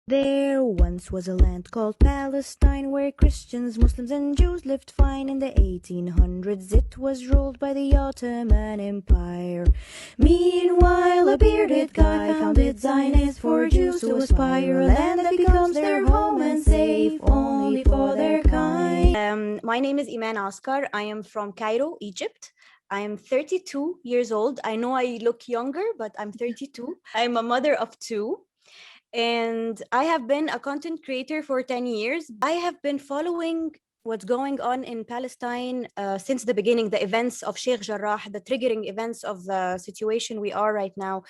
There once was a land called Palestine where Christians, Muslims, and Jews lived fine. In the 1800s, it was ruled by the Ottoman Empire. Meanwhile, a bearded guy founded Zionists for Jews to aspire, a land that becomes their home and safe only for their kind. My name is Eman Askar. I am from Cairo, Egypt. I am 32 years old. I know I look younger, but I'm 32. I'm a mother of two. And I have been a content creator for 10 years. I have been following what's going on in Palestine since the beginning, the events of Sheikh Jarrah, the triggering events of the situation we are right now.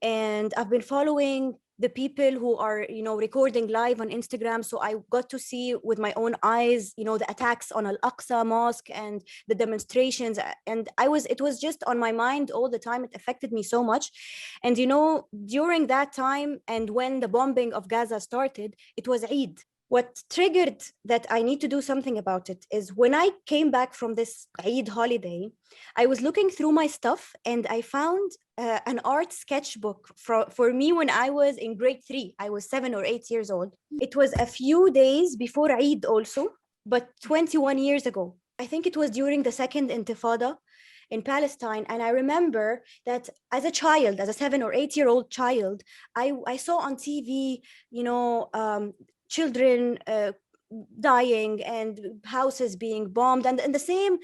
And I've been following the people who are, recording live on Instagram. So I got to see with my own eyes, the attacks on Al-Aqsa Mosque and the demonstrations. And it was just on my mind all the time. It affected me so much. And, during that time and when the bombing of Gaza started, it was Eid. What triggered that I need to do something about it is when I came back from this Eid holiday, I was looking through my stuff and I found an art sketchbook for me when I was in grade 3. I was 7 or 8 years old. It was a few days before Eid also, but 21 years ago. I think it was during the second Intifada in Palestine. And I remember that as a child, as a 7 or 8-year-old child, I saw on TV, children dying and houses being bombed, and the same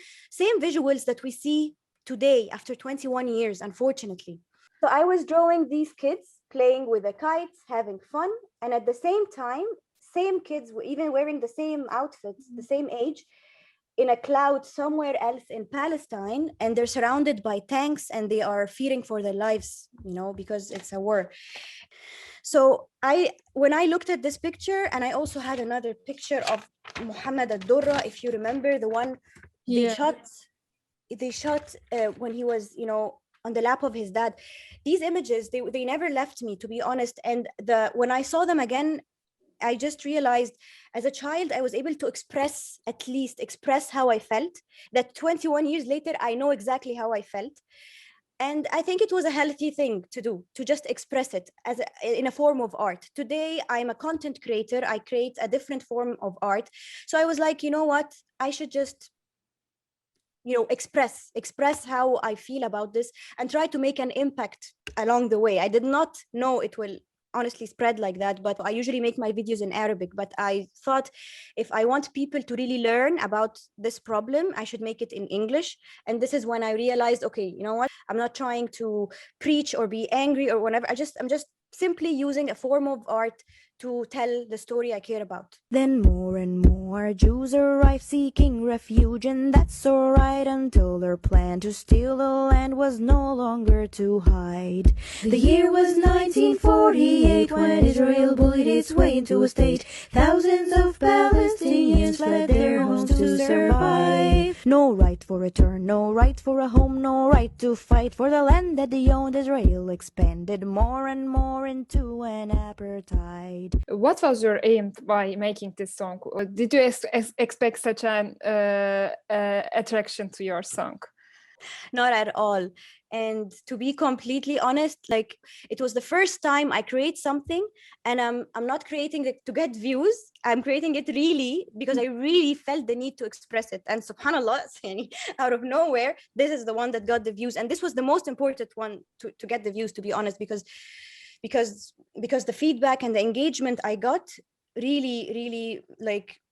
visuals that we see today after 21 years, unfortunately. So I was drawing these kids playing with the kites, having fun, and at the same time, same kids were even wearing the same outfits, the same age, in a cloud somewhere else in Palestine, and they're surrounded by tanks and they are fearing for their lives, because it's a war. So when I looked at this picture, and I also had another picture of Muhammad al-Durra, if you remember, the one they shot when he was, on the lap of his dad. These images, they never left me, to be honest. And when I saw them again, I just realized as a child, I was able to express how I felt. That 21 years later, I know exactly how I felt. And I think it was a healthy thing to do, to just express it in a form of art. Today, I'm a content creator. I create a different form of art. So I was like, you know what? I should just, express how I feel about this and try to make an impact along the way. I did not know it will honestly spread like that, but I usually make my videos in Arabic. But I thought if I want people to really learn about this problem, I should make it in English. And this is when I realized, okay, you know what? I'm not trying to preach or be angry or whatever. I'm just simply using a form of art to tell the story I care about. Then more and more Jews arrived seeking refuge, and that's alright until their plan to steal the land was no longer to hide. The year was 1948 when Israel bullied its way into a state. Thousands of Palestinians fled their homes to survive. No right for return, no right for a home, no right to fight for the land that they owned. Israel expanded more and more into an apartheid. What was your aim by making this song? Did you expect such an attraction to your song? Not at all. And to be completely honest, it was the first time I create something, and I'm not creating it to get views. I'm creating it really because I really felt the need to express it. And subhanallah, out of nowhere, this is the one that got the views. And this was the most important one to get the views, to be honest, because the feedback and the engagement I got really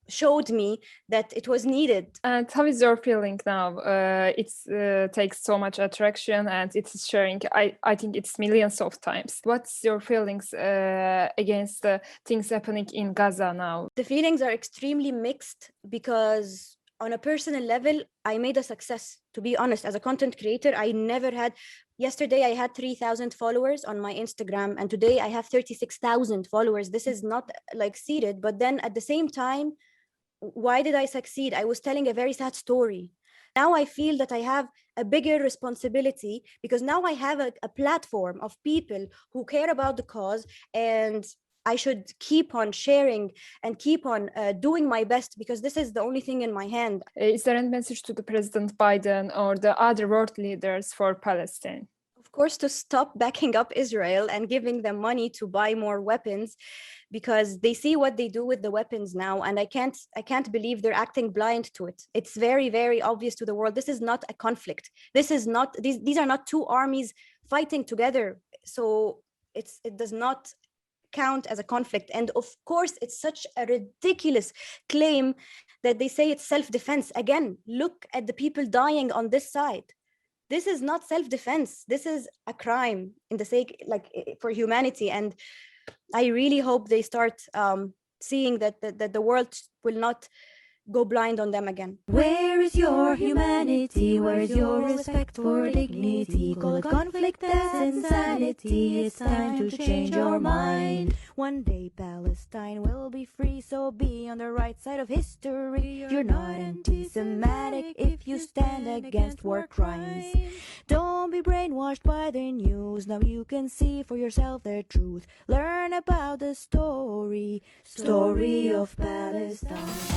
showed me that it was needed. And how is your feeling now? It takes so much attraction and it's sharing, I think it's millions of times. What's your feelings against the things happening in Gaza now? The feelings are extremely mixed because on a personal level, I made a success. To be honest, as a content creator, I never had. Yesterday, I had 3,000 followers on my Instagram, and today I have 36,000 followers. This is not seeded, but then at the same time, why did I succeed? I was telling a very sad story. Now I feel that I have a bigger responsibility because now I have a platform of people who care about the cause, and I should keep on sharing and keep on doing my best because this is the only thing in my hand. Is there any message to the President Biden or the other world leaders for Palestine? Of course, to stop backing up Israel and giving them money to buy more weapons, because they see what they do with the weapons now, and I can't believe they're acting blind to it. It's very, very obvious to the world. This is not a conflict. This is not, these are not two armies fighting together. So it does not count as a conflict. And of course, it's such a ridiculous claim that they say it's self-defense. Again, look at the people dying on this side. This is not self-defense. This is a crime in the sake, like, for humanity. And I really hope they start seeing that the world will not go blind on them again. Where is your humanity? Where is your respect for dignity? Call it conflict as insanity. It's time to change your mind. One day Palestine will be free, so be on the right side of history. You're not anti-Semitic if you stand against war crimes. Don't be brainwashed by the news. Now you can see for yourself the truth. Learn about the story of Palestine.